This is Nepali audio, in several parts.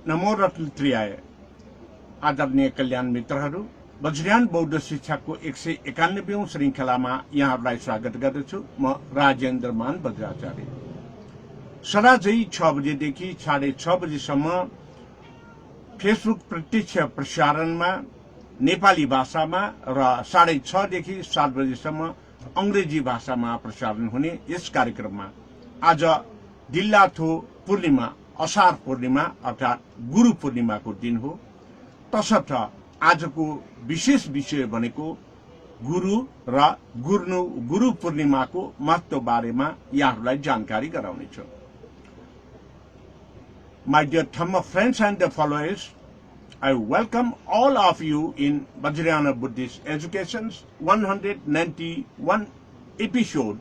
नमो रत्न त्रियाय आदरणीय कल्याण मित्रहरू वज्रयान बौद्ध शिक्षाको 191औं श्रृंखलामा यहाँहरूलाई स्वागत गर्दछु। म राजेन्द्र मान बज्राचार्य। सदाझै 6 बजेदेखि 6:30 बजेसम्म फेसबुक प्रत्यक्ष प्रसारणमा नेपाली भाषामा र 6:30 देखि 7 बजेसम्म अंग्रेजी भाषामा प्रसारण हुने यस कार्यक्रममा आज दिल्लाथो पूर्णिमा असार पूर्णिमा अर्थात गुरु पूर्णिमाको दिन हो। तसर्थ आजको विशेष विषय भनेको गुरु र गुरु पूर्णिमाको महत्व बारेमा यहाँहरूलाई जानकारी गराउनेछु। My dear Dhamma friends and the followers, I welcome all of you in Vajrayana Buddhist Education's 191 episode.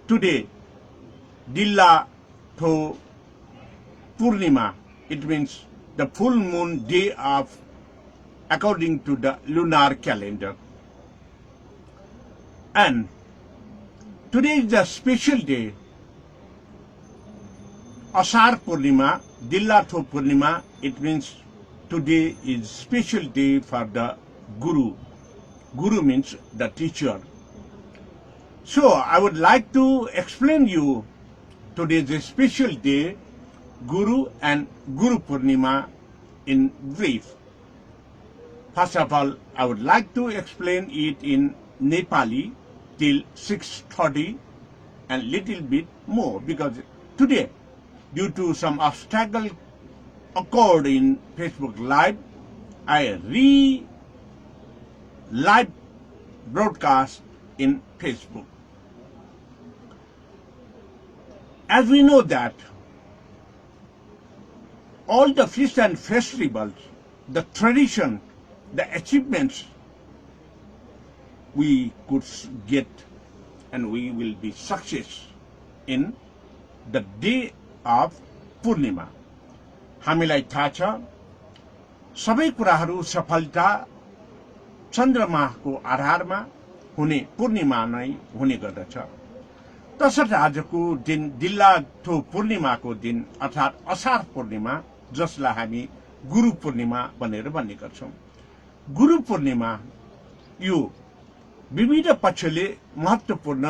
Today, Dilla Tho Purnima, it means the full moon day of according to the lunar calendar. And today is a special day, Asar Purnima, Dilla Tho Purnima, it means today is special day for the Guru. Guru means the teacher. So I would like to explain you today's special day, Guru and Guru Purnima in brief. First of all, I would like to explain it in Nepali till 6:30 and little bit more because today, due to some obstacle occurred in Facebook Live, I live broadcast in Facebook. As we know that all the feasts and festivals, the tradition, the achievements we could get and we will be success in the day of Purnima. हामीलाई थाहा छ सबै कुराहरू सफलता चन्द्रमाको आधारमा हुने पूर्णिमा नै हुने गर्दछ। तसर्थ आजको दिन दिल्लाथो पूर्णिमाको दिन अर्थात असार पूर्णिमा जसलाई हामी गुरु पूर्णिमा भनेर भन्ने गर्छौं। गुरु पूर्णिमा यो विविध पक्षले महत्त्वपूर्ण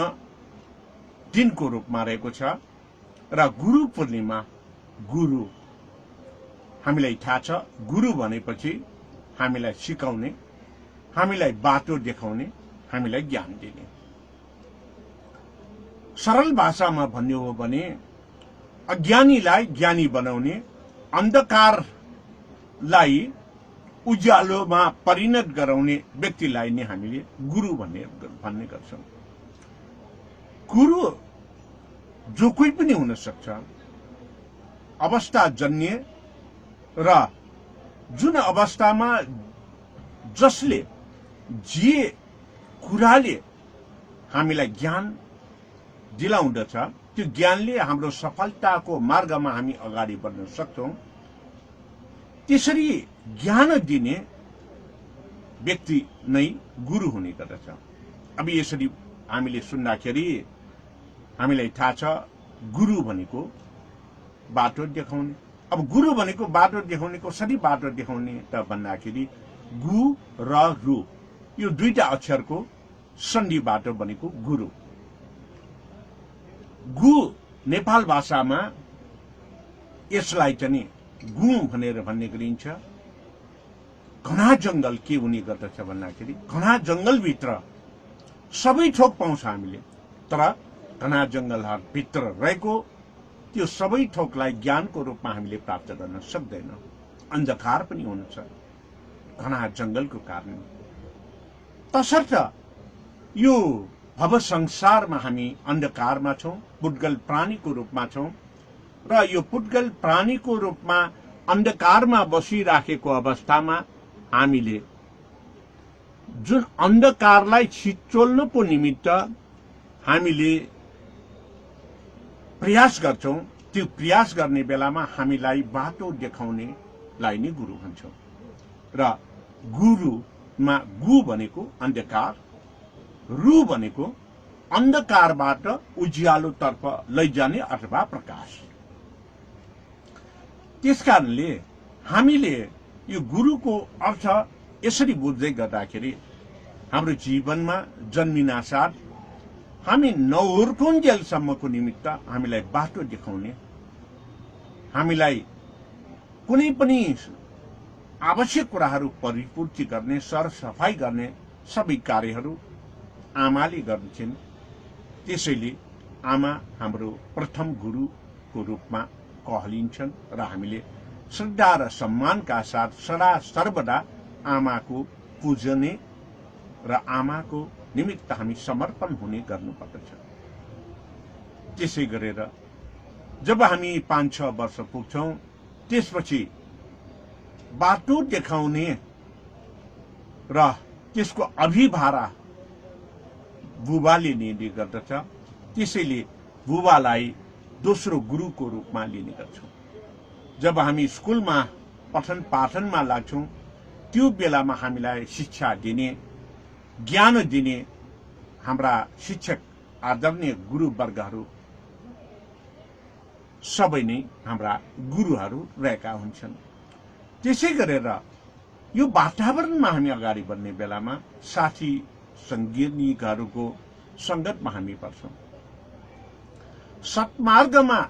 दिनको रूपमा रहेको छ र गुरु पूर्णिमा गुरु हामीलाई थाहा छ गुरु भनेपछि हामीलाई सिकाउने, हामीलाई बाटो देखाउने, हामीलाई ज्ञान दिने। सरल भाषामा भन्ने हो भने अज्ञानीलाई ज्ञानी बनाउने, अन्धकारलाई उज्यालोमा परिणत गराउने व्यक्तिलाई नै हामीले गुरु भन्ने गर्छौं। गुरु जो कोही पनि हुन सक्छ, अवस्थाजन्य र जुन अवस्थामा जसले जे कुराले हामीलाई ज्ञान दिलाउँदछ त्यो ज्ञानले हाम्रो सफलताको मार्गमा हामी अगाडि बढ्न सक्छौं। त्यसरी ज्ञान दिने व्यक्ति नै गुरु हुने गर्दछ। अब यसरी हामीले सुन्दाखेरि हामीलाई थाहा छ गुरु भनेको बाटो देखाउने। अब गुरु भनेको बाटो देखाउने, कसरी बाटो देखाउने त भन्दाखेरि गु र रु यो दुईटा अक्षरको सन्धि बाटो बनेको गुरु। गु नेपाल भाषामा यसलाई चाहिँ गु भनेर भन्ने गरिन्छ। घना जंगल के हुने गर्दछ भन्दाखेरि घना जंगलभित्र सबै थोक पाउँछ हामीले, तर घना जंगलहरु भित्र रहेको त्यो सबै थोकलाई ज्ञानको रूपमा हामीले प्राप्त गर्न सक्दैन। अन्धकार पनि हुन्छ घना जंगलको कारण। तसर्थ यो भव संसारमा हामी अन्धकारमा छौं, पुद्गल प्राणीको रूपमा छौं र यो पुद्गल प्राणीको रूपमा अन्धकारमा बसिराखेको अवस्थामा हामीले जुन अन्धकारलाई छिचोल्नको निमित्त हामीले प्रयास गर्छौं, त्यो प्रयास गर्ने बेलामा हामीलाई बाटो देखाउनेलाई नै गुरु भन्छौं। र गुरुमा गु भनेको अन्धकार, रु भनेको अन्धकारबाट उज्यालोतर्फ लैजाने अथवा प्रकाश। त्यसकारणले हामीले यो गुरुको अर्थ यसरी बुझ्दै गर्दाखेरि हाम्रो जीवनमा जन्मिनासाथ हामी नहुर्कुन्जेलसम्मको निमित्त हामीलाई बाटो देखाउने, हामीलाई कुनै पनि आवश्यक कुराहरू परिपूर्ति गर्ने, सरसफाई गर्ने सबै कार्यहरू आमाले गर्छिन्। त्यसैले आमा हाम्रो प्रथम गुरुको रूपमा कहलिन्छन् र हामीले श्रद्धा र सम्मानका साथ सदा सर्वदा आमाको पूजने र आमाको निमित्त हामी समर्पण हुने गर्नुपर्दछ। त्यसै गरेर जब हामी 5-6 वर्ष पुग्छौं त्यसपछि बाटो देखाउने र त्यसको अभिभारा बुबाले लिने गर्दछ। त्यसैले बुबालाई दोस्रो गुरुको रूपमा लिने गर्छौं। जब हामी स्कुलमा पठन पाठनमा लाग्छौं त्यो बेलामा हामीलाई शिक्षा दिने, ज्ञान दिने हाम्रा शिक्षक आदरणीय गुरुवर्गहरू सबै नै हाम्रा गुरुहरू रहेका हुन्छन्। त्यसै गरेर यो वातावरणमा हामी अगाडि बढ्ने बेलामा साथी सङ्गीनिकहरूको सङ्गतमा हामी पर्छौं। सत्मार्गमा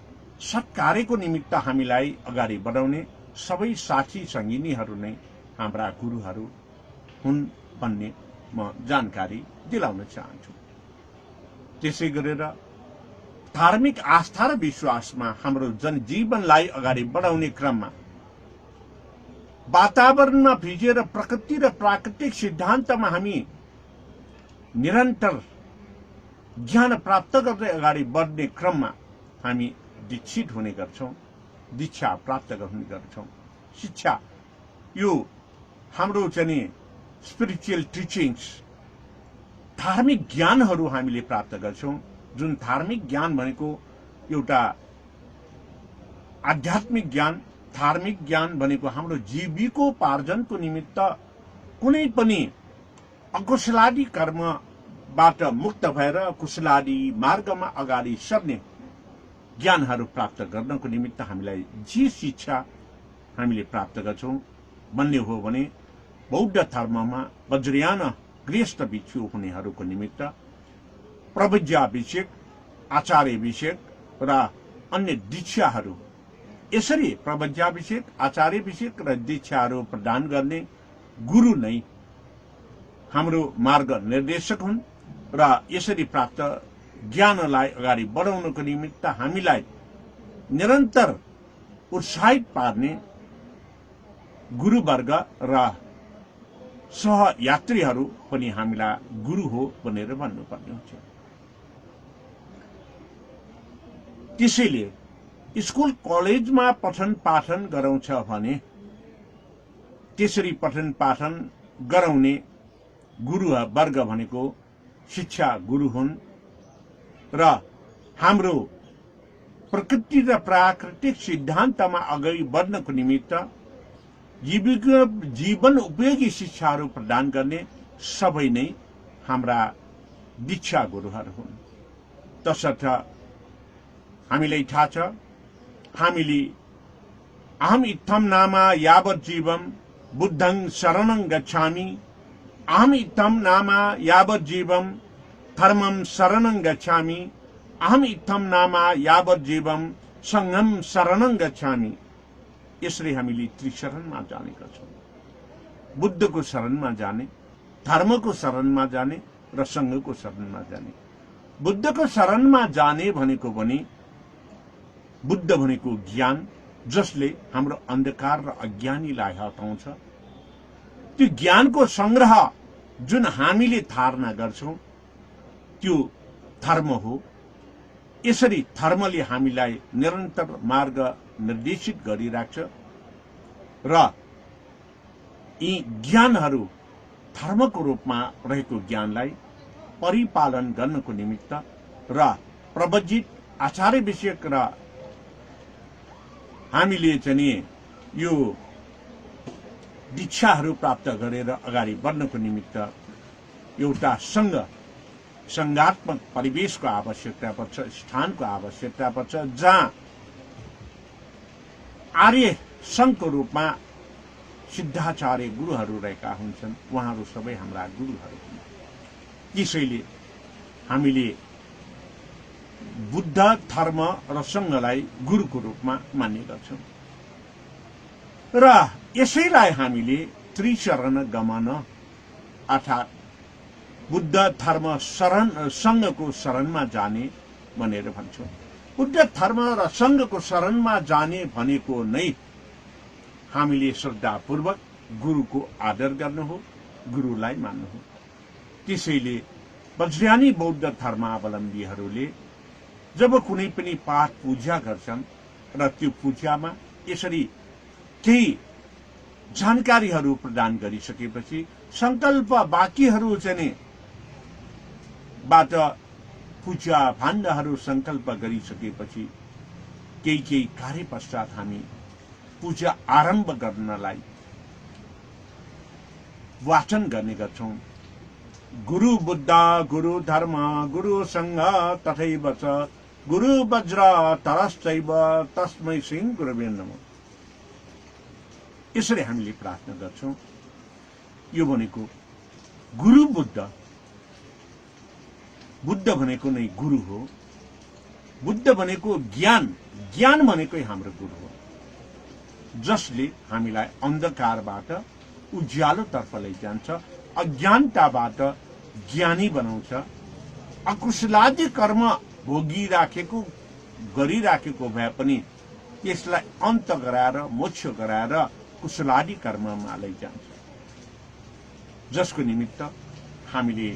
सत्कार्यको निमित्त हामीलाई अगाडि बढाउने सबै साथी सङ्गिनीहरू नै हाम्रा गुरुहरू हुन् भन्ने म जानकारी दिलाउन चाहन्छु। त्यसै गरेर धार्मिक आस्था र विश्वासमा हाम्रो जनजीवनलाई अगाडि बढाउने क्रममा वातावरणमा भिजेर प्रकृति र प्राकृतिक सिद्धान्तमा हामी निरन्तर ज्ञान प्राप्त गर्दै अगाडि बढ्ने क्रममा हामी दीक्षित हुने गर्छौं, दीक्षा प्राप्त गर्ने गर्छौं। शिक्षा यो हाम्रो चाहिँ स्पिरिचुअल टिचिङ्स, धार्मिक ज्ञानहरू हामीले प्राप्त गर्छौं। जुन धार्मिक ज्ञान भनेको एउटा आध्यात्मिक ज्ञान, धार्मिक ज्ञान भनेको हाम्रो जीविकोपार्जनको निमित्त कुनै पनि अकुशलादी कर्मबाट मुक्त भएर कुशलादी मार्गमा अगाडि सर्ने ज्ञानहरू प्राप्त गर्नको निमित्त हामीलाई जे शिक्षा हामीले प्राप्त गर्छौं भन्ने हो भने बौद्ध धर्ममा वज्रयान गृहस्थ भिक्षु हुनेहरूको निमित्त प्रवज्याभिषेक, आचार्याभिषेक र अन्य दीक्षाहरू, यसरी प्रवज्याभिषेक, आचार्याभिषेक र दीक्षाहरू प्रदान गर्ने गुरु नै हाम्रो मार्ग निर्देशक हुन् र यसरी प्राप्त ज्ञानलाई अगाडि बढाउनको निमित्त हामीलाई निरन्तर उत्साहित पार्ने गुरुवर्ग र सहयात्रीहरू पनि हामीलाई गुरु हो भनेर भन्नुपर्ने हुन्छ। त्यसैले स्कुल कलेजमा पठन पाठन गराउँछ भने त्यसरी पठन पाठन गराउने गुरुवर्ग भनेको शिक्षा गुरु हुन् र हाम्रो प्रकृति र प्राकृतिक सिद्धान्तमा अगाडि बढ्नको निमित्त जीवन उपयोगी शिक्षाहरू प्रदान गर्ने सबै नै हाम्रा दीक्षा गुरुहरू हुन्। तसर्थ हामीलाई थाहा छ, हामीले अहम इत्थम नामा यावत् जीवम बुद्धं शरणं गच्छामि, अहम इत्थम नामा यावत् जीवम धर्मं शरणं गच्छामि, अहम इत्थम नामा यावत् जीवम सङ्घं शरणं गच्छामि। यसरी हामीले त्रिशरणमा जाने गर्छौं। बुद्धको शरणमा जाने, धर्मको शरणमा जाने र सङ्घको शरणमा जाने। बुद्धको शरणमा जाने भनेको भने बुद्ध भनेको ज्ञान, जसले हाम्रो अन्धकार र अज्ञानीलाई हटाउँछ। त्यो ज्ञानको संग्रह जुन हामीले धारणा गर्छौं त्यो धर्म हो। यसरी धर्मले हामीलाई निरन्तर मार्ग निर्देशित गरिराख्छ र यी ज्ञानहरू धर्मको रूपमा रहेको ज्ञानलाई परिपालन गर्नको निमित्त र प्रवजित आचार्य विषयक र हामीले चाहिँ यो दीक्षाहरू प्राप्त गरेर अगाडि बढ्नको निमित्त एउटा संघात्मक परिवेशको आवश्यकता पर्छ, स्थानको आवश्यकता पर्छ, जहाँ आर्य संघको रूपमा सिद्धाचार्य गुरुहरू रहेका हुन्छन्। उहाँहरू सबै हाम्रा गुरुहरू हुन्। त्यसैले हामीले बुद्ध धर्म र संघलाई गुरुको रूपमा मान्ने गर्छौं र यसैलाई हामीले त्रिशरण गमन अर्थात् बुद्ध धर्म शरण संघको शरणमा जाने भनेर भन्छौं। बुद्ध धर्म र संघको शरणमा जाने भनेको नै हामीले श्रद्धापूर्वक गुरुको आदर गर्नु हो, गुरुलाई मान्नु हो। त्यसैले वज्रयानी बौद्ध धर्मावलम्बीहरूले जब कुनै पनि पाठ पूजा गर्छन् र त्यो पूजामा यसरी केही जानकारीहरू प्रदान गरिसकेपछि संकल्प बाँकीहरू चाहिँ बाट पूजा भाण्डहरू संकल्प गरिसकेपछि केही कार्य पश्चात हामी पूजा आरम्भ गर्नलाई वाचन गर्ने गर्छौं। गुरु बुद्ध, गुरु धर्म, गुरु संघ तथैव च गुरु वज्र तरश्चैव तस्मै श्री गुरुवे नमः। यसरी हामीले प्रार्थना गर्छौं। यो भनेको गुरु बुद्ध, बुद्ध भनेको नै गुरु हो। बुद्ध भनेको ज्ञान, ज्ञान भनेकै हाम्रो गुरु हो, जसले हामीलाई अन्धकारबाट उज्यालोतर्फ लैजान्छ, अज्ञानताबाट ज्ञानी बनाउँछ। अकुशलादि कर्म भोगिराखेको गरिराखेको भए पनि त्यसलाई अन्त गराएर मोक्ष गराएर कुशलादि कर्ममा लैजान्छ, जसको निमित्त हामीले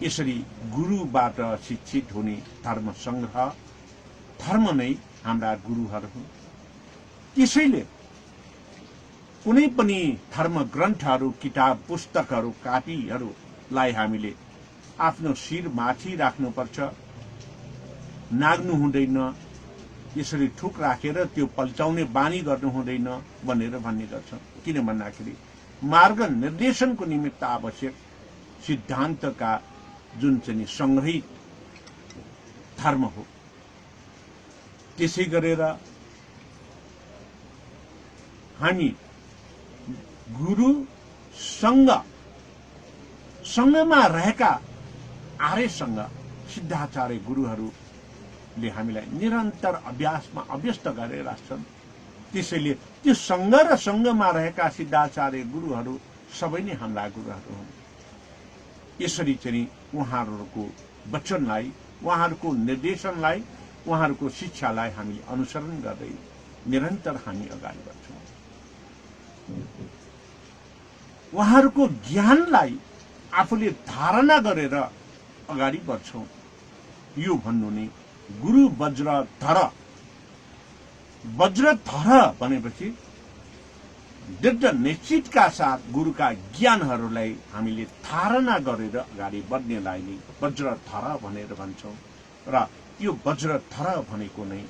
यसरी गुरुबाट शिक्षित हुने धर्म संग्रह, धर्म नै हाम्रा गुरुहरू हुन्। त्यसैले कुनै पनि धर्म ग्रन्थहरू, किताब, पुस्तकहरू, कापीहरूलाई हामीले आफ्नो शिर माथि राख्नुपर्छ, नाग्नु हुँदैन, यसरी ठुक राखेर त्यो पल्टाउने बानी गर्नु हुँदैन भनेर भन्ने गर्छन्। किन भन्दाखेरि मार्ग निर्देशनको निमित्त आवश्यक सिद्धान्तका जुन चाहिँ संग्रहित धर्म हो। त्यसै गरेर हामी गुरु संघमा रहेका आर्य संघ सिद्धाचार्य गुरुहरूले हामीलाई निरन्तर अभ्यासमा अभ्यस्त गरेर राख्छन्। त्यसैले त्यो संघ र संघमा रहेका सिद्धाचार्य गुरुहरू सबै नै हाम्रा गुरुहरू हुन्। यसरी चाहिँ उहाँहरूको वचनलाई, उहाँहरूको निर्देशनलाई, उहाँहरूको शिक्षालाई हामीले अनुसरण गर्दै निरन्तर हामी अगाडि बढ्छौं। उहाँहरूको ज्ञानलाई आफूले धारणा गरेर अगाडि बढ्छौं। यो भन्नु नै गुरु वज्रधर। वज्रधर भनेपछि दृढ निश्चितका साथ गुरुका ज्ञानहरूलाई हामीले धारणा गरेर अगाडि बढ्नेलाई नै वज्रधर भनेर भन्छौं। र यो वज्रधर भनेको नै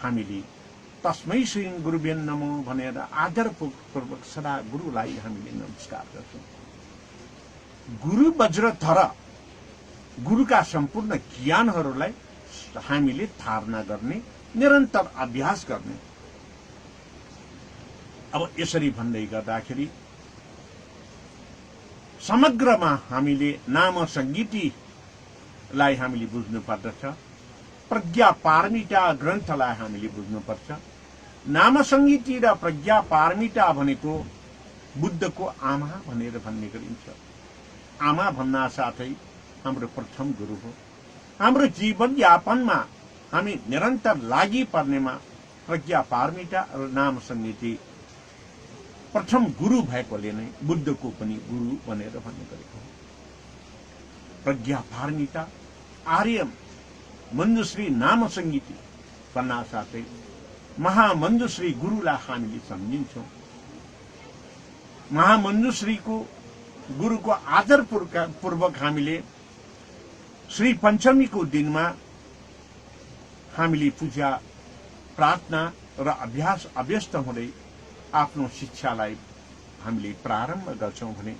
हामीले तस्मै श्री गुरुवे नमः भनेर आदरपूर्वक सदा गुरुलाई हामीले नमस्कार गर्छौं। गुरु वज्रधर, गुरुका सम्पूर्ण ज्ञानहरूलाई हामीले धारणा गर्ने, निरन्तर अभ्यास गर्ने। अब यसरी भन्दै गर्दाखेरि समग्रमा हामीले नाम संगीतिलाई हामीले बुझ्नु पर्दछ। प्रज्ञा पारमिता ग्रन्थलाई हामीले बुझ्नुपर्छ। नाम संगीति र प्रज्ञा पारमिता भनेको बुद्धको आमा भनेर भन्ने गरिन्छ। आमा भन्ना साथै हाम्रो प्रथम गुरु हो। हाम्रो जीवन यापनमा हामी निरन्तर लागि पर्नेमा प्रज्ञा पारमिता र नाम संगीति प्रथम गुरु भएकोले नै बुद्धको पनि गुरु भनेर भन्ने गरेको हो। प्रज्ञा पारमिता आर्य मञ्जुश्री नाम संगीति भन्ना साथै महामञ्जुश्री गुरुलाई हामीले सम्झिन्छौं। महामञ्जुश्रीको गुरुको आदरपूर्वक हामीले श्री पञ्चमीको दिनमा हामीले पूजा, प्रार्थना र अभ्यास अभ्यस्त हुँदै आफ्नो शिक्षालाई हामीले प्रारम्भ गर्छौं भने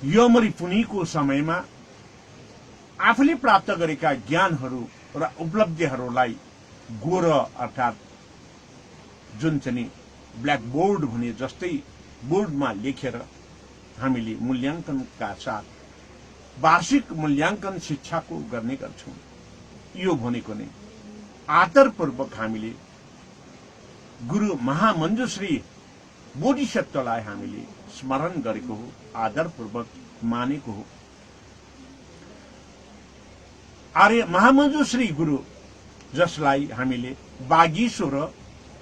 यमरी पुनीको समयमा आफूले प्राप्त गरेका ज्ञानहरू र उपलब्धिहरूलाई गोर अर्थात् जुन चाहिँ ब्ल्याक बोर्ड भने जस्तै बोर्डमा लेखेर हामीले मूल्याङ्कनका साथ वार्षिक मूल्याङ्कन शिक्षाको गर्ने गर्छौं। यो भनेको नै आदरपूर्वक हामीले गुरु महामञ्जुश्री बोधिसत्वलाई हामीले स्मरण गरेको हो, आदरपूर्वक मानेको हो। आर्य महामञ्जुश्री गुरु जसलाई हामीले बागीश्वर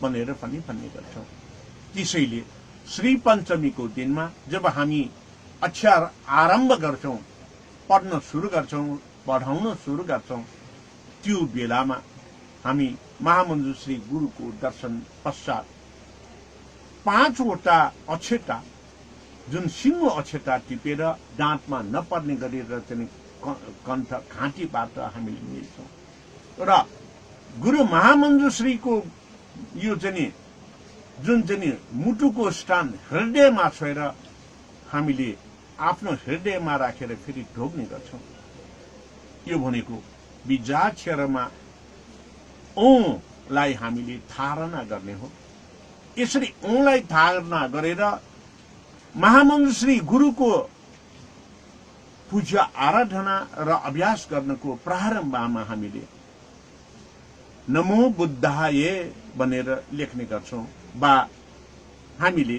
भनेर पनि भन्ने गर्छौं। त्यसैले श्री पञ्चमीको दिनमा जब हामी अक्षर आरम्भ गर्छौं, पढ्न सुरु गर्छौं, पढाउन सुरु गर्छौं, त्यो बेलामा हामी महामञ्जुश्री गुरुको दर्शन पश्चात 5वटा अक्षता जुन सिंह अक्षता टिपेर दाँतमा नपर्ने गरेर चाहिँ कण्ठ घाँटीबाट हामीले मिल्छौं र गुरु महामञ्जुश्रीको यो चाहिँ जुन चाहिँ मुटुको स्थान हृदयमा छोएर हामीले आफ्नो हृदयमा राखेर फेरि ढोग्ने गर्छौं। यो भनेको बीजाक्षरमा ओलाई हामीले धारणा गर्ने हो। यसरी ओलाई धारणा गरेर महामञ्जुश्री गुरुको पूजा आराधना र अभ्यास गर्नको प्रारम्भमा हामीले नमो बुद्धाय भनेर लेख्ने गर्छौं वा हामीले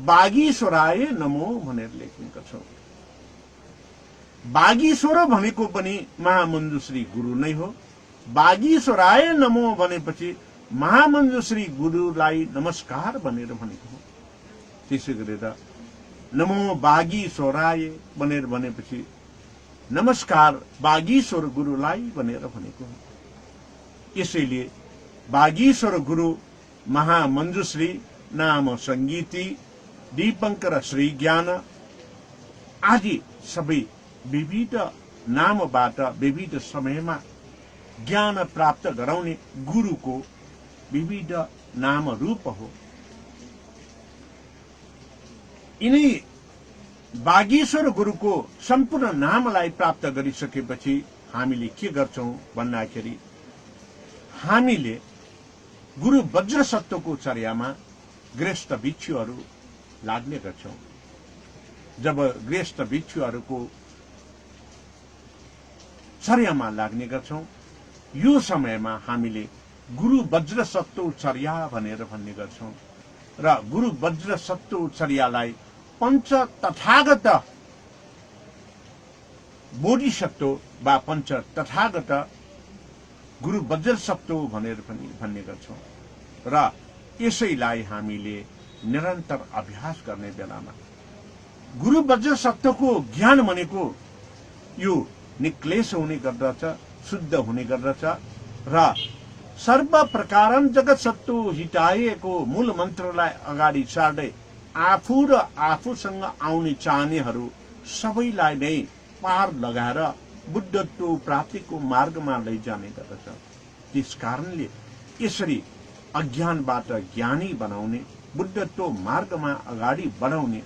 बागीश्वराय नमो भनेर लेख्ने गर्छौं। बागीश्वर भनेको पनि महामञ्जुश्री गुरु नै हो। बागीश्वराय नमो भनेपछि महामञ्जुश्री गुरुलाई नमस्कार भनेर भनेको हो। त्यसै गरेर नमो बागीश्वराय भनेर भनेपछि नमस्कार बागीश्वर गुरुलाई भनेर भनेको हो। यसैले बागीश्वर गुरु महामञ्जुश्री नाम संगीति दीपंकर श्री ज्ञान आदि सबै विविध नामबाट विविध समयमा ज्ञान प्राप्त गराउने गुरुको विविध नाम रूप हो। यिनै बागीश्वर गुरुको सम्पूर्ण नामलाई प्राप्त गरिसकेपछि हामीले के गर्छौं भन्दाखेरि हामीले गुरु वज्रसत्वको चर्यामा गृहस्थ भिक्षुहरू लाग्ने गर्छौं। जब गृहस्थ भिक्षुहरूको चर्यामा लाग्ने गर्छौं, यो समयमा हामीले गुरु वज्रसत्व चर्या भनेर भन्ने गर्छौं र गुरु वज्रसत्व चर्यालाई पंच तथागत बोधिसत्व वा पंच तथागत गुरु वज्रसत्व भनेर पनि भन्ने गर्छौं र यसैलाई हामीले निरन्तर अभ्यास गर्ने बेलामा गुरु वज्रसत्वको ज्ञान भनेको यो निक्लेश हुने गर्दछ, शुद्ध हुने गर्दछ र सर्व प्रकारम जगत सत्व हिटाएको मूल मन्त्रलाई अगाडि सार्दै आफू र आफूसँग आउने चाहनेहरू सबैलाई नै पार लगाएर बुद्धत्व प्राप्तिको मार्गमा लैजाने गर्दछ। त्यसकारणले यसरी अज्ञानबाट ज्ञानी बनाउने, बुद्धत्व मार्गमा अगाडि बढाउने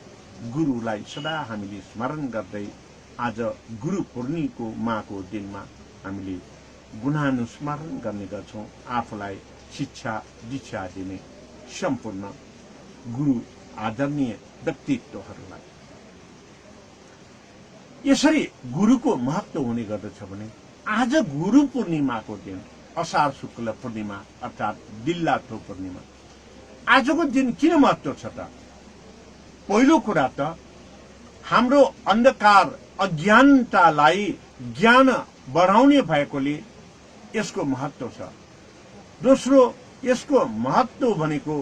गुरुलाई सदा हामीले स्मरण गर्दै आज गुरु पूर्णिमाको माको दिनमा हामीले गुणानुस्मरण गर्ने गर्छौं। आफूलाई शिक्षा दीक्षा दिने सम्पूर्ण गुरु आदरणीय व्यक्तित्वहरूलाई। यसरी गुरुको महत्व हुने गर्दछ भने आज गुरु पूर्णिमाको दिन असार शुक्ल पूर्णिमा अर्थात दिल्लाथो पूर्णिमा, आजको दिन किन महत्व छ त? पहिलो कुरा त हाम्रो अन्धकार अज्ञानतालाई ज्ञान बढाउने भएकोले यसको महत्व छ। दोस्रो, यसको महत्व भनेको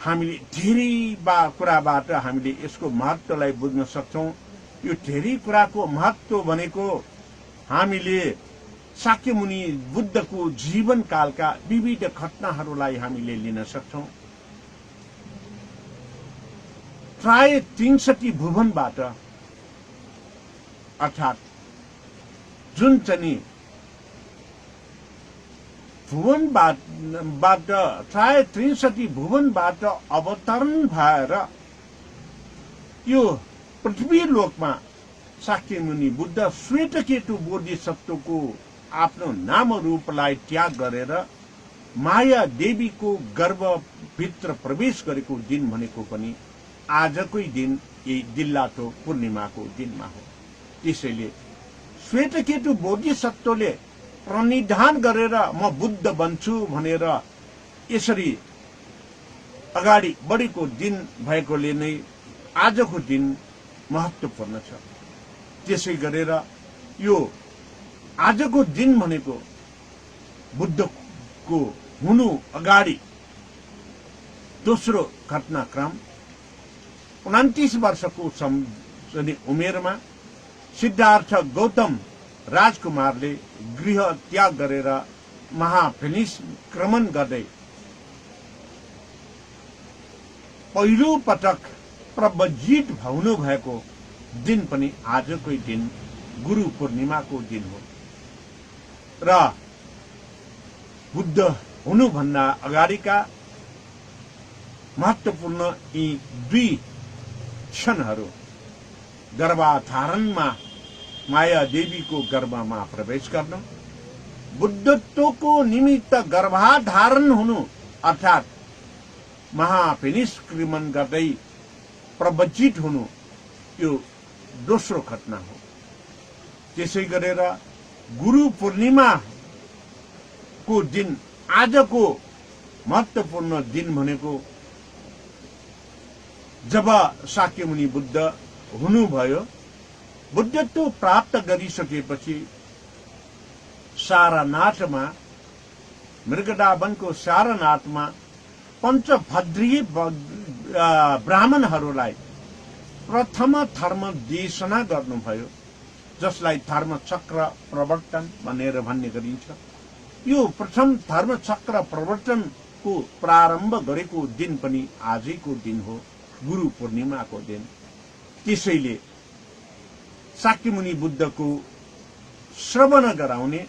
हामीले धेरै कुराबाट हामीले यसको महत्वलाई बुझ्न सक्छौं। यो धेरै कुराको महत्व भनेको हामीले शाक्य मुनि बुद्धको जीवन कालका विविध घटनाहरूलाई हामीले लिन सक्छौं। प्राय 63 भुवनबाट अर्थात जुन चाहिँ भुवनबाट प्राय 63 भुवनबाट अवतरण भएर यो पृथ्वी लोकमा शाक्य मुनि बुद्ध श्वेतकेतु बोधिसत्वको आफ्नो नाम रूपलाई त्याग गरेर माया देवीको गर्भभित्र प्रवेश गरेको दिन भनेको पनि आजकै दिन यही दिल्लातो पूर्णिमाको दिनमा हो। त्यसैले श्वेतकेतु बोधिसत्वले प्रणिधान गरेर म बुद्ध बन्छु भनेर यसरी अगाडि बढेको दिन भएकोले नै आजको दिन महत्त्वपूर्ण छ। त्यसै गरेर यो आजको दिन भनेको बुद्धको हुनु अगाडि दोस्रो घटनाक्रम 29 वर्षको उमेरमा सिद्धार्थ गौतम राजकुमारले गृह त्याग गरेर महाफेनिस क्रमण गर्दै पहिलो पटक प्रव्रजित हुनु भएको दिन पनि आजकै दिन गुरु पूर्णिमाको दिन हो र बुद्ध हुनुभन्दा अगाडिका महत्त्वपूर्ण यी दुई क्षणहरू गर्भाधारणमा माया देवीको गर्भमा प्रवेश गर्न, बुद्धत्वको निमित्त गर्भाधारण हुनु अर्थात् महाफेनिस्क्रिमन गर्दै प्रवचित हुनु यो दोस्रो घटना हो। त्यसै गरेर गुरु पूर्णिमाको दिन आजको महत्त्वपूर्ण दिन भनेको जब शाक्यमुनि बुद्ध हुनुभयो, बुद्धत्व प्राप्त गरिसकेपछि सारनाथमा मृगडावनको सारनाथमा पञ्चभद्रीय ब्राह्मणहरूलाई प्रथम धर्म देशना गर्नुभयो, जसलाई धर्मचक्र प्रवर्तन भनेर भन्ने गरिन्छ। यो प्रथम धर्मचक्र प्रवर्तनको प्रारम्भ गरेको दिन पनि आजैको दिन हो, गुरु पूर्णिमाको दिन। त्यसैले शाक्यमुनि बुद्धको श्रवण गराउने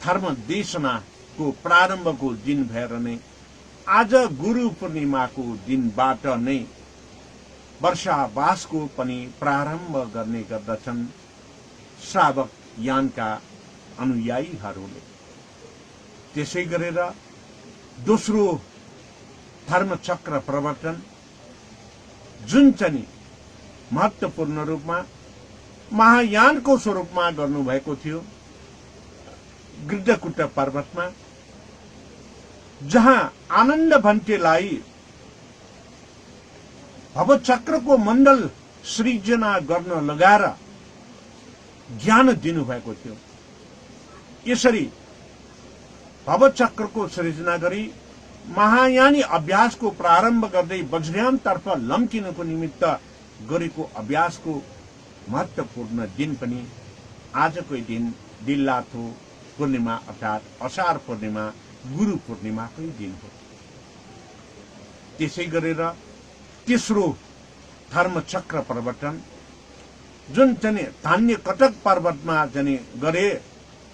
धर्म देशनाको प्रारम्भको दिन भएर नै आज गुरु पूर्णिमाको दिनबाट नै वर्षावासको पनि प्रारम्भ गर्ने गर्दछन् श्रावक यानका अनुयायीहरूले। त्यसै गरेर दोस्रो धर्मचक्र प्रवर्तन जुन चाहिँ महत्त्वपूर्ण रूपमा महायानको स्वरूपमा गर्नुभएको थियो गिद्धकुट पर्वतमा, जहाँ आनन्द भन्टेलाई भवचक्रको मण्डल सृजना गर्न लगाएर ज्ञान दिनुभएको थियो। यसरी भवचक्रको सृजना गरी महायानी अभ्यासको प्रारम्भ गर्दै वज्रयानतर्फ लम्किनको निमित्त गरेको अभ्यासको महत्त्वपूर्ण दिन पनि आजकै दिन दिल्लाथो पूर्णिमा अर्थात् असार पूर्णिमा गुरु पूर्णिमाकै दिन हो। त्यसै गरेर तेस्रो धर्मचक्र प्रवर्तन जुन चाहिँ धान्य कटक पर्वतमा चाहिँ गरे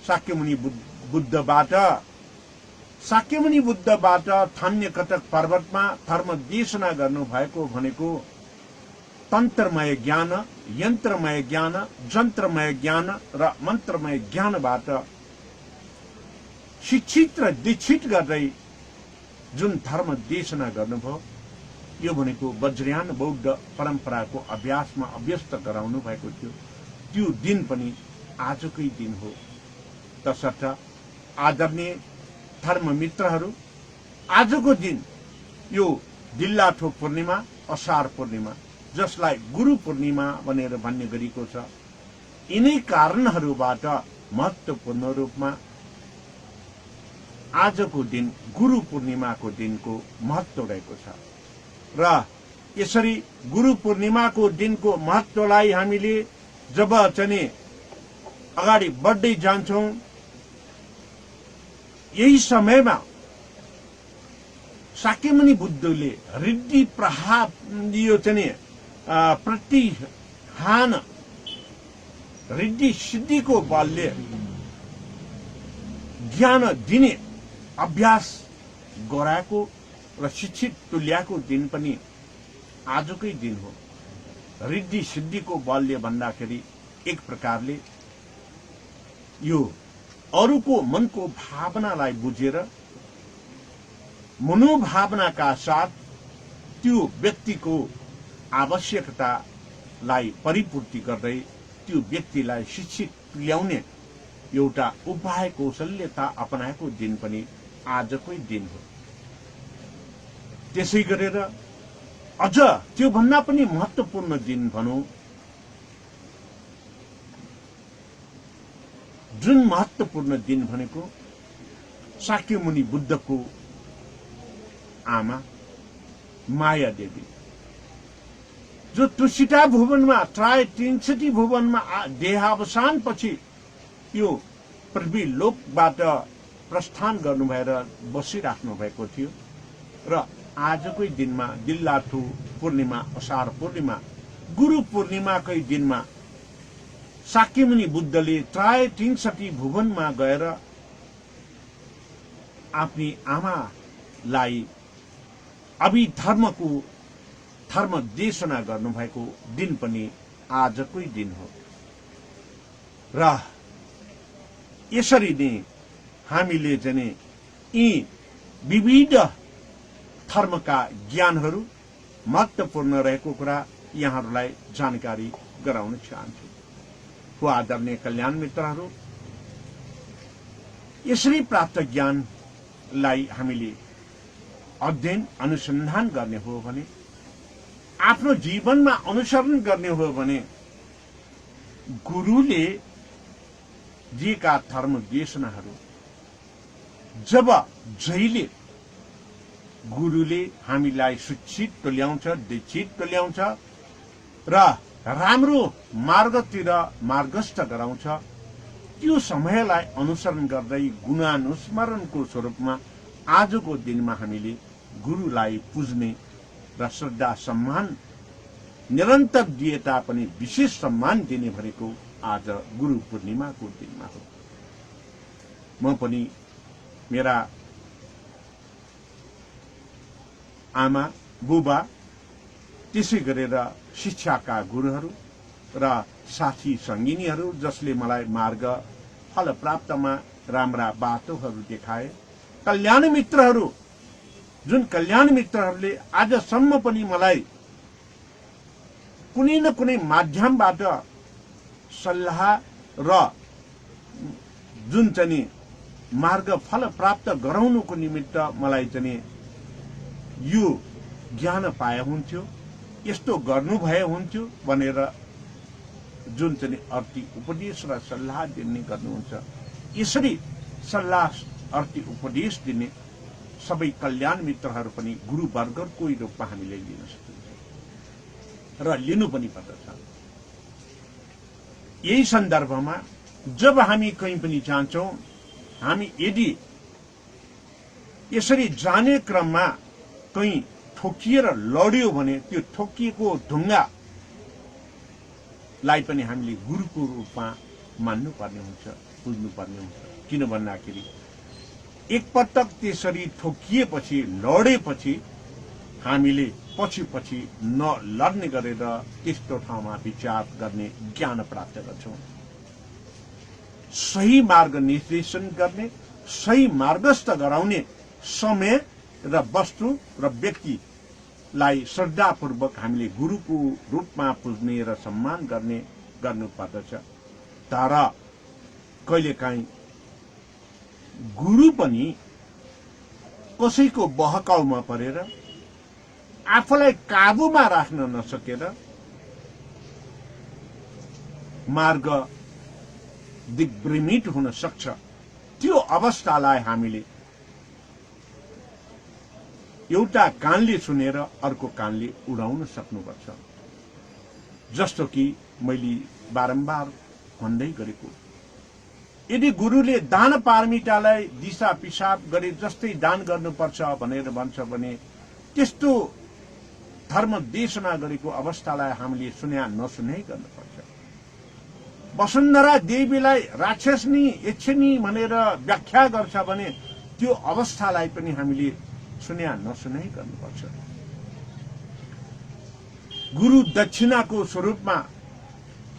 शाक्यमुनि बुद्धबाट धान्य कटक पर्वतमा धर्म देशना गर्नु भएको भनेको तन्त्रमय ज्ञान, यन्त्रमय ज्ञान, जन्त्रमय ज्ञान र मन्त्रमय ज्ञानबाट शिक्षित र दीक्षित गर्दै जुन धर्म देशना गर्नुभयो, यो भनेको वज्रयान बौद्ध परम्पराको अभ्यासमा अभ्यस्त गराउनु भएको थियो। त्यो दिन पनि आजकै दिन हो। तसर्थ आदरणीय धर्म मित्रहरू, आजको दिन यो दिल्लाथो पूर्णिमा असार पूर्णिमा जसलाई गुरु पूर्णिमा भनेर भन्ने गरिएको छ, यिनै कारणहरूबाट महत्त्वपूर्ण रूपमा आजको दिन गुरु पूर्णिमाको दिनको महत्त्व रहेको छ। र यसरी गुरु पूर्णिमाको दिनको महत्त्वलाई हामीले जब चाहिँ अगाडि बढ्दै जान्छौं, यही समयमा शाक्यमुनि बुद्धले रिद्धि प्रहार यो चाहिँ प्रतिहान रिद्धि सिद्धिको बलले ज्ञान दिने अभ्यास गराएको र शिक्षित तुल्याएको दिन पनि आजकै दिन हो। रिद्धि सिद्धिको बलले भन्दाखेरि एक प्रकारले यो अरूको मनको भावनालाई बुझेर मनोभावनाका साथ त्यो व्यक्तिको आवश्यकतालाई परिपूर्ति गर्दै त्यो व्यक्तिलाई शिक्षित तुल्याउने एउटा उपाय कौशल्यता अपनाएको दिन पनि आजकै दिन हो। त्यसै गरेर अझ त्यो भन्दा पनि महत्त्वपूर्ण दिन भनौं, जुन महत्त्वपूर्ण दिन भनेको शाक्यमुनि बुद्धको आमा माया देवी, जो तुसिटा भुवनमा प्राय 63 भुवनमा देहावसान पछि यो पृथ्वी लोकबाट प्रस्थान गर्नु भएर बसिराख्नु भएको थियो र आजकै दिनमा दिल्लाथु पूर्णिमा, असार पूर्णिमा, गुरु पूर्णिमाकै दिनमा शाक्यमुनि बुद्धले प्राय 63 भुवनमा गएर आफ्नी आमालाई अभिधर्मको धर्म देशना गर्नुभएको दिन पनि आजकै दिन हो। र यसरी नै हामीले चाहिँ यी विविध धर्मका ज्ञानहरू महत्त्वपूर्ण रहेको कुरा यहाँहरूलाई जानकारी गराउन चाहन्छु। हो आदरणीय कल्याण मित्रहरू, यसरी प्राप्त ज्ञानलाई हामीले अध्ययन अनुसन्धान गर्ने हो भने, आफ्नो जीवनमा अनुसरण गर्ने हो भने, गुरुले दिएका धर्म देशनाहरू जब जहिले गुरुले हामीलाई शिक्षित तुल्याउँछ, दीक्षित तुल्याउँछ र राम्रो मार्गतिर मार्गस्थ गराउँछ, त्यो समयलाई अनुसरण गर्दै गुणानुस्मरणको स्वरूपमा आजको दिनमा हामीले गुरुलाई पुज्ने र श्रद्धा सम्मान निरन्तर दिए तापनि विशेष सम्मान दिने भनेको आज गुरु पूर्णिमाको दिनमा हो। म पनि मेरा आमा बुबा, त्यसै गरेर शिक्षाका गुरुहरू र साथी सङ्गिनीहरू जसले मलाई मार्ग फल प्राप्तमा राम्रा बाटोहरू देखाए, कल्याण मित्रहरू, जुन कल्याण मित्रहरूले आजसम्म पनि मलाई कुनै न कुनै माध्यमबाट सल्लाह र जुन चाहिँ मार्ग फल प्राप्त गराउनुको निमित्त मलाई चाहिँ यो ज्ञान पाए हुन्थ्यो, यस्तो गर्नु भए हुन्थ्यो भनेर जुन चाहिँ अर्थी उपदेश र सल्लाह दिने गर्नुहुन्छ, यसरी सल्लाह अर्थी उपदेश दिने सबै कल्याण मित्रहरू पनि गुरुवर्गको रूपमा हामीले लिन सकिन्छ र लिनु पनि पर्दछ। यही सन्दर्भमा जब हामी कहीँ पनि जान्छौं, हामी यदि यसरी जाने क्रममा कहीँ ठोकिएर लड्यो भने त्यो ठोकिएको ढुङ्गालाई पनि हामीले गुरुको रूपमा मान्नुपर्ने हुन्छ, बुझ्नुपर्ने हुन्छ। किन भन्दाखेरि एकपटक त्यसरी ठोकिएपछि, लडेपछि हामीले पछि पछि नलड्ने गरेर त्यस्तो ठाउँमा विचार गर्ने ज्ञान प्राप्त गर्छौं। सही मार्ग निर्देशन गर्ने, सही मार्गस्थ गराउने समय र वस्तु र व्यक्तिलाई श्रद्धापूर्वक हामीले गुरुको रूपमा पुज्ने र सम्मान गर्ने गर्नुपर्दछ। तर कहिलेकाहीँ गुरु पनि कसैको बहकाउमा परेर आफूलाई काबुमा राख्न नसकेर मार्ग दिग्भ्रमित हुन सक्छ। त्यो अवस्थालाई हामीले एउटा कानले सुनेर अर्को कानले उडाउन सक्नुपर्छ। जस्तो कि मैले बारम्बार भन्दै गरेको, यदि गुरुले दान पारमितालाई दिशा पिसाब गरे जस्तै दान गर्नुपर्छ भनेर भन्छ भने त्यस्तो धर्म देशना गरेको अवस्थालाई हामीले सुन्या नसुन्यै गर्नुपर्छ। वसुन्धरा देवीलाई राक्षसनी यक्षिणी भनेर व्याख्या गर्छ भने त्यो अवस्थालाई पनि हामीले सुन्या नसुन्यै गर्नुपर्छ। गुरु दक्षिणाको स्वरूपमा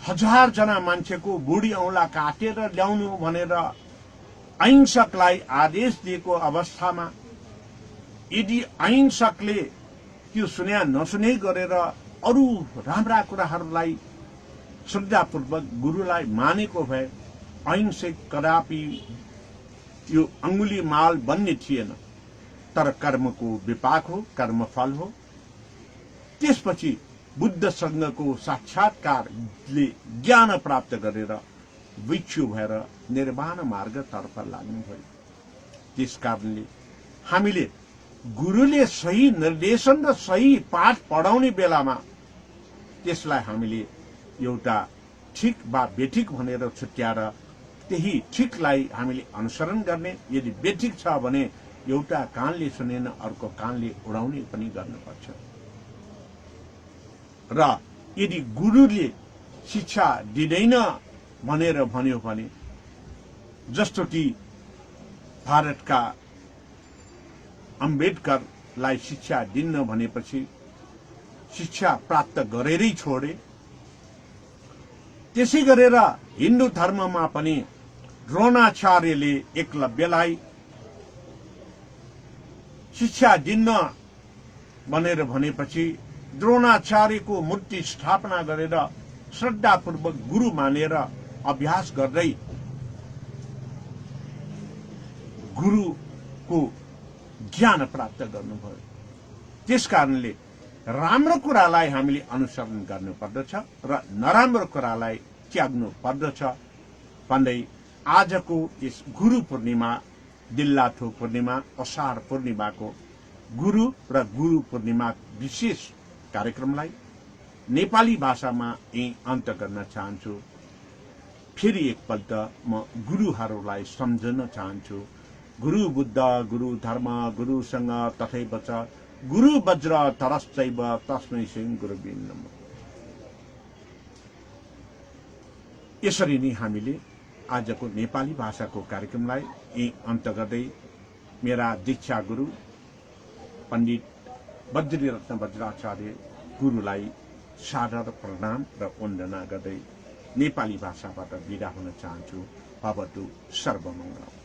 1000 जना मान्छेको बुढी औंला काटेर ल्याउनु भनेर अहिंसकलाई आदेश दिएको अवस्थामा यदि अहिंसकले त्यो सुन्या नसुने गरेर अरू राम्रा कुराहरूलाई श्रद्धापूर्वक गुरुलाई मानेको भए अहिंसक कदापि यो अंगुली माल बन्ने थिएन। तर कर्मको विपाक हो, कर्मफल हो। त्यसपछि बुद्ध संघको साक्षात्कारले ज्ञान प्राप्त गरेर भिक्षु भएर निर्वाण मार्गतर्फ लाग्नुभयो। त्यसकारणले हामीले गुरुले सही निर्देशन र सही पाठ पढाउने बेलामा त्यसलाई हामीले एउटा ठिक वा बेठिक भनेर छुट्याएर त्यही ठिकलाई हामीले अनुसरण गर्ने। यदि बेठिक छ भने एउटा कानले सुनेन अर्को कानले उडाउने पनि गर्नुपर्छ। र यदि गुरुले शिक्षा दिँदैन भनेर भन्यो भने, जस्तो कि भारतका अम्बेडकरलाई शिक्षा दिन्न भनेपछि शिक्षा प्राप्त गरेरै छोडे। त्यसै गरेर हिन्दू धर्ममा पनि द्रोणाचार्यले एकलव्यलाई शिक्षा दिन्न भनेर भनेपछि द्रोणाचार्यको मूर्ति स्थापना गरेर श्रद्धापूर्वक गुरु मानेर अभ्यास गर्दै गुरुको ज्ञान प्राप्त गर्नुभयो। त्यसकारणले राम्रो कुरालाई हामीले अनुसरण गर्नुपर्दछ र नराम्रो कुरालाई त्याग्नु पर्दछ भन्दै आजको यस गुरु पूर्णिमा, दिल्लाथो पूर्णिमा, असार पूर्णिमाको गुरु र गुरु पूर्णिमा विशेष कार्यक्रमलाई नेपाली भाषामा यही अन्त गर्न चाहन्छु। फेरि एकपल्ट म गुरुहरूलाई सम्झन चाहन्छु। गुरु बुद्ध, गुरु धर्म, गुरुसँग तथैव च गुरु वज्र तरश्चैव तस्मै श्री गुरुभ्यो नमः। यसरी नै हामीले आजको नेपाली भाषाको कार्यक्रमलाई यही अन्त गर्दै मेरा दीक्षा गुरु पण्डित बद्रीरत्न वज्राचार्य गुरुलाई सादर प्रणाम र वन्दना गर्दै नेपाली भाषाबाट बिदा हुन चाहन्छु। भवतु सर्वमङ्गलम्।